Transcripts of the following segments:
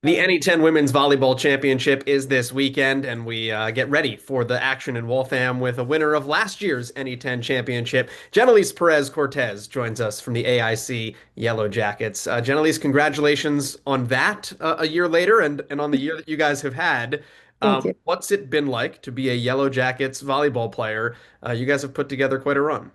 The NE10 Women's Volleyball Championship is this weekend, and we get ready for the action in Waltham with a winner of last year's NE10 Championship. Janelys Perez Cortes joins us from the AIC Yellow Jackets. Janelys, congratulations on that a year later and on the year that you guys have had. Thank you. What's it been like to be a Yellow Jackets volleyball player? You guys have put together quite a run.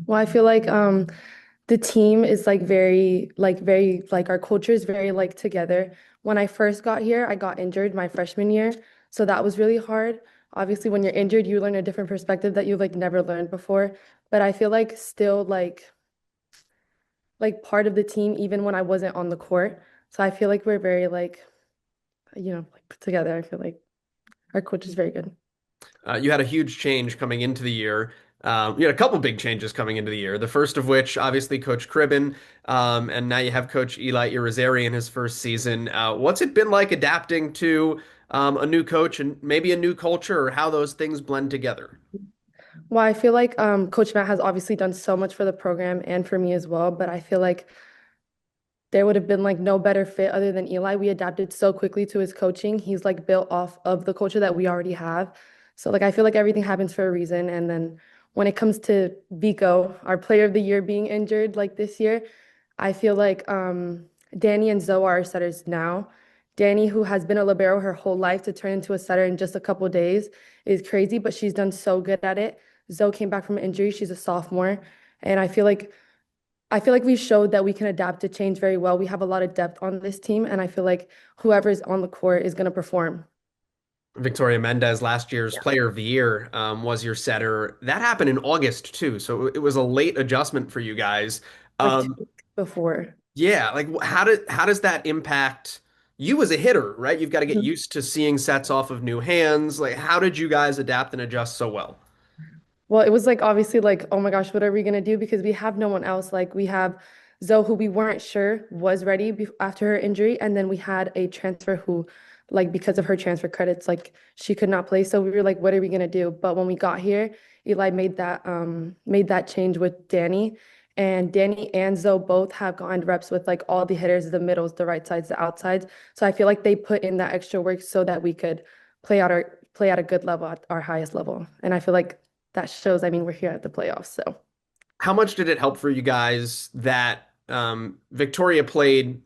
Well, I feel like the team is like very like our culture is very like together. When I first got here, I got injured my freshman year, so that was really hard. Obviously, when you're injured, you learn a different perspective that you've like never learned before. But I feel like still like part of the team even when I wasn't on the court. So I feel like we're very like put together. I feel like our coach is very good. You had a huge change coming into the year. You had a couple big changes coming into the year. The first of which, obviously, Coach Cribben, and now you have Coach Eli Irizarry in his first season. What's it been like adapting to a new coach and maybe a new culture, or how those things blend together? Well, I feel like Coach Matt has obviously done so much for the program and for me as well, but I feel like there would have been like no better fit other than Eli. We adapted so quickly to his coaching. He's like built off of the culture that we already have. So like I feel like everything happens for a reason. And then when it comes to Vico, our player of the year being injured like this year, I feel like Danny and Zoe are our setters now. Danny, who has been a libero her whole life, to turn into a setter in just a couple days is crazy, but she's done so good at it. Zoe came back from an injury. She's a sophomore. And I feel like we showed that we can adapt to change very well. We have a lot of depth on this team, and I feel like whoever's on the court is going to perform. Victoria Mendez, last year's Player of the Year, was your setter. That happened in August too, so it was a late adjustment for you guys. Like Um, 2 weeks before. Yeah, like how does that impact you as a hitter, right? You've got to get Mhm. used to seeing sets off of new hands. Like how did you guys adapt and adjust so well? Well, it was like obviously like, oh my gosh, what are we gonna do? Because we have no one else. Like we have Zoe, who we weren't sure was ready after her injury, and then we had a transfer who, like, because of her transfer credits, like she could not play. So we were like, what are we gonna do? But when we got here, Eli made that change with Danny, and Danny and Zoe both have gotten reps with like all the hitters, the middles, the right sides, the outsides. So I feel like they put in that extra work so that we could play at a good level at our highest level. And I feel like that shows, I mean, we're here at the playoffs, so. How much did it help for you guys that Victoria played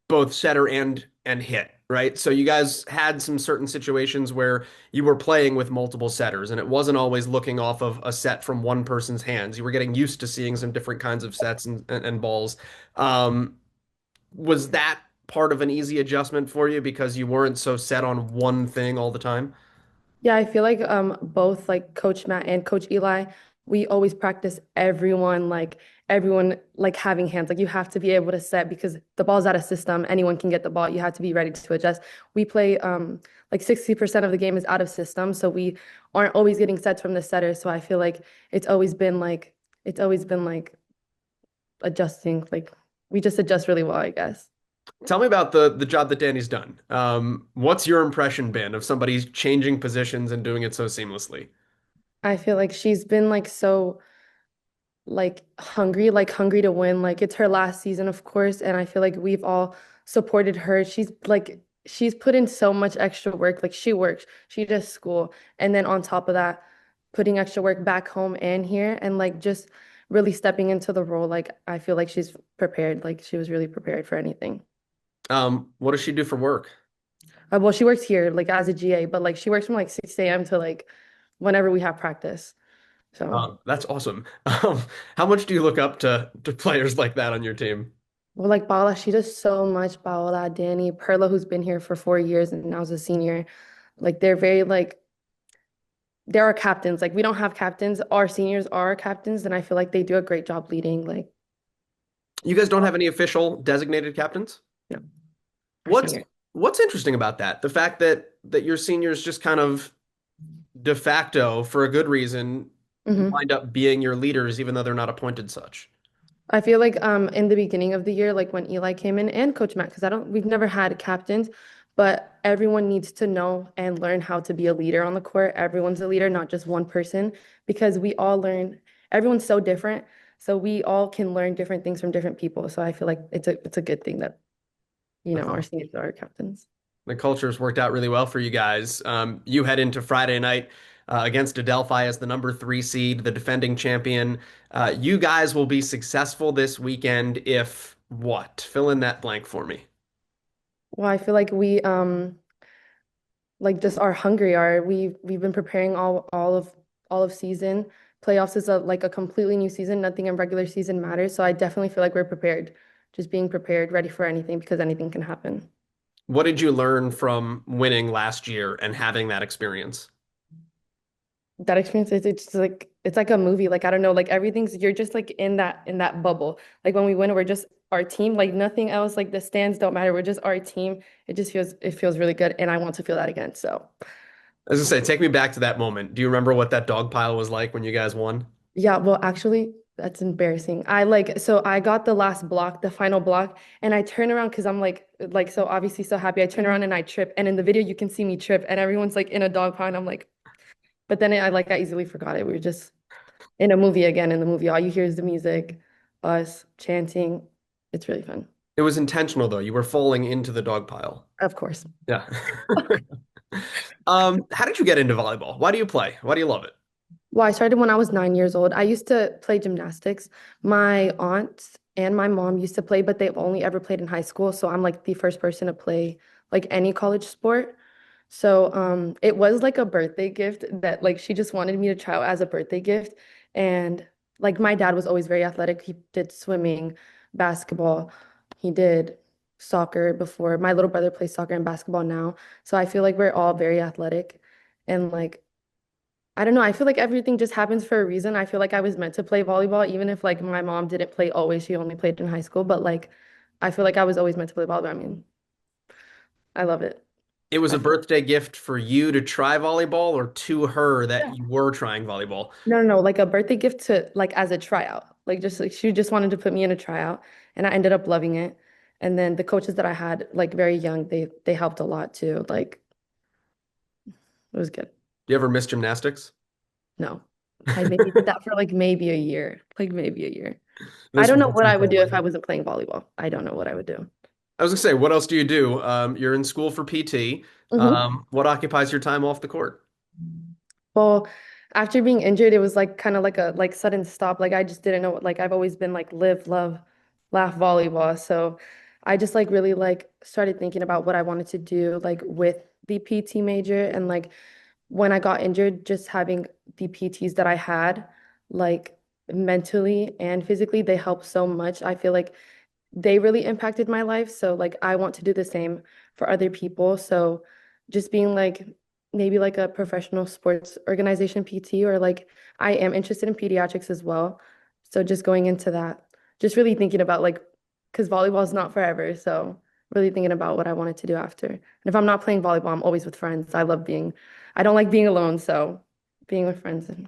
both setter and hit, right? So you guys had some certain situations where you were playing with multiple setters, and it wasn't always looking off of a set from one person's hands. You were getting used to seeing some different kinds of sets and balls. Um, was that part of an easy adjustment for you because you weren't so set on one thing all the time? Yeah, I feel like both like Coach Matt and Coach Eli, we always practice everyone like having hands. Like you have to be able to set because the ball's out of system. Anyone can get the ball. You have to be ready to adjust. We play like 60% of the game is out of system, so we aren't always getting sets from the setter. So I feel like it's always been like adjusting. Like we just adjust really well, I guess. Tell me about the job that Danny's done. What's your impression been of somebody changing positions and doing it so seamlessly? I feel like she's been like so like hungry to win. Like it's her last season, of course, and I feel like we've all supported her. She's put in so much extra work. Like she works, she does school, and then on top of that, putting extra work back home and here, and like just really stepping into the role. Like I feel like she's prepared. Like she was really prepared for anything. What does she do for work? Well, she works here like as a GA, but like she works from like 6 a.m. to like whenever we have practice. So. That's awesome. How much do you look up to players like that on your team? Well, like Paola, she does so much. Paola, Danny, Perla, who's been here for 4 years and now is a senior. Like they're very like they're our captains. Like we don't have captains. Our seniors are our captains, and I feel like they do a great job leading. Like, You guys don't have any official designated captains? no, our What's seniors. what's interesting about that? The fact that your seniors just kind of de facto, for a good reason, Hmm. wind up being your leaders, even though they're not appointed such. I feel like in the beginning of the year, like when Eli came in and Coach Matt, because we've never had captains, but everyone needs to know and learn how to be a leader on the court. Everyone's a leader, not just one person, because we all learn, everyone's so different. So we all can learn different things from different people. So I feel like it's a good thing that That's our awesome. seniors are our captains. The culture's worked out really well for you guys. You head into Friday night against Adelphi as the number 3 seed, the defending champion. You guys will be successful this weekend if what? Fill in that blank for me. Well, I feel like we like just are hungry. We've been preparing all of season. Playoffs is a completely new season. Nothing in regular season matters. So I definitely feel like we're prepared. Just being prepared, ready for anything because anything can happen. What did you learn from winning last year and having that experience? That experience is it's like a movie. Like I don't know, like everything's you're just like in that bubble. Like when we win, we're just our team, like nothing else, like the stands don't matter. We're just our team. It feels really good and I want to feel that again. So As I say, take me back to that moment. Do you remember what that dog pile was like when you guys won? yeah, well actually that's embarrassing. So I got the last block, the final block, and I turn around because I'm like so obviously so happy. I turn around and I trip. And in the video you can see me trip and everyone's like in a dog pile. And I'm like, but then I easily forgot it. We were just in a movie again. In the movie, all you hear is the music, us chanting. It's really fun. It was intentional though. You were falling into the dog pile. Of course. Yeah. How did you get into volleyball? Why do you play? Why do you love it? Well, I started when I was 9 years old. I used to play gymnastics. My aunts and my mom used to play, but they've only ever played in high school. So I'm like the first person to play like any college sport. So it was like a birthday gift that like she just wanted me to try out as a birthday gift. And like my dad was always very athletic. He did swimming, basketball. He did soccer before. My little brother plays soccer and basketball now. So I feel like we're all very athletic. And like I don't know. I feel like everything just happens for a reason. I feel like I was meant to play volleyball, even if like my mom didn't play always. She only played in high school. But like, I feel like I was always meant to play volleyball. I mean, I love it. It was I a feel birthday gift for you to try volleyball or to her that yeah. you were trying volleyball. No, no, no, like a birthday gift to like as a tryout. Like just like she just wanted to put me in a tryout, and I ended up loving it. And then the coaches that I had, like very young, they helped a lot too. Like it was good. Do you ever miss gymnastics? No, I maybe did that for like maybe a year, like maybe a year. I This don't know one what I seems would do if boring. I wasn't playing volleyball. I don't know what I would do. I was gonna say, what else do you do? You're in school for PT. Mhm. What occupies your time off the court? Well, after being injured, it was like kind of like a like sudden stop. Like I just didn't know what like I've always been like live, love, laugh volleyball. So I just like really like started thinking about what I wanted to do like with the PT major and like when I got injured, just having the PTs that I had, like mentally and physically, they helped so much. I feel like they really impacted my life. So like I want to do the same for other people. So just being like maybe like a professional sports organization PT or like I am interested in pediatrics as well. So just going into that, just really thinking about like because volleyball is not forever. So really thinking about what I wanted to do after. And if I'm not playing volleyball, I'm always with friends. I don't like being alone. So being with friends and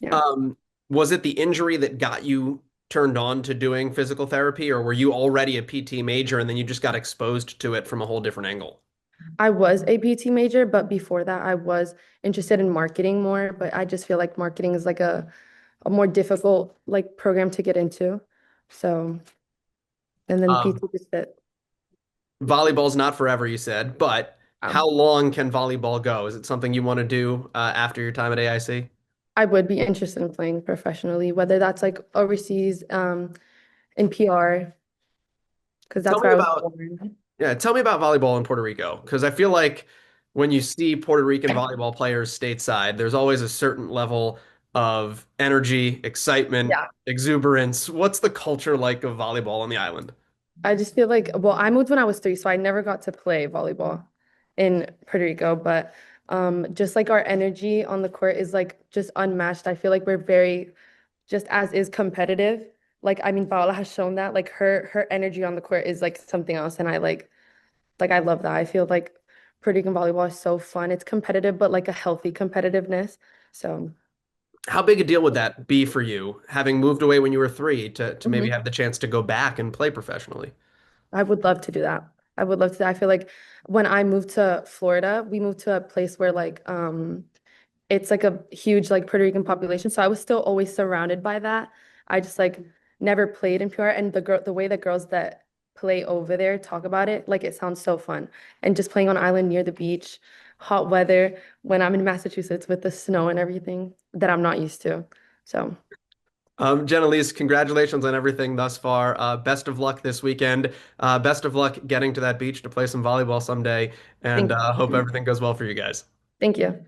yeah. Um, was it the injury that got you turned on to doing physical therapy, or were you already a PT major and then you just got exposed to it from a whole different angle? I was a PT major, but before that, I was interested in marketing more. But I just feel like marketing is like a more difficult like program to get into. So, and then Um, PT just fit. Volleyball's not forever, you said, but how long can volleyball go? Is it something you want to do after your time at AIC? I would be interested in playing professionally, whether that's like overseas, in PR, because Tell that's me where I was about born. Yeah, tell me about volleyball in Puerto Rico, because I feel like when you see Puerto Rican volleyball players stateside, there's always a certain level of energy, excitement, Yeah. exuberance. What's the culture like of volleyball on the island? I just feel like, well, I moved when I was 3, so I never got to play volleyball in Puerto Rico, but just like our energy on the court is like just unmatched. I feel like we're very just as is competitive. Like I mean, Paola has shown that like her energy on the court is like something else, and I like I love that. I feel like Puerto Rican volleyball is so fun. It's competitive, but like a healthy competitiveness. So How big a deal would that be for you, having moved away when you were 3 to maybe mhm. have the chance to go back and play professionally? I would love to do that. I would love to. I feel like when I moved to Florida, we moved to a place where like it's like a huge like Puerto Rican population. So I was still always surrounded by that. I just like never played in PR and the way the girls that play over there, talk about it, like it sounds so fun. And just playing on an island near the beach, hot weather, when I'm in Massachusetts with the snow and everything that I'm not used to. So, Janelys, congratulations on everything thus far. Best of luck this weekend. Best of luck getting to that beach to play some volleyball someday, and thank hope you. everything goes well for you guys. Thank you.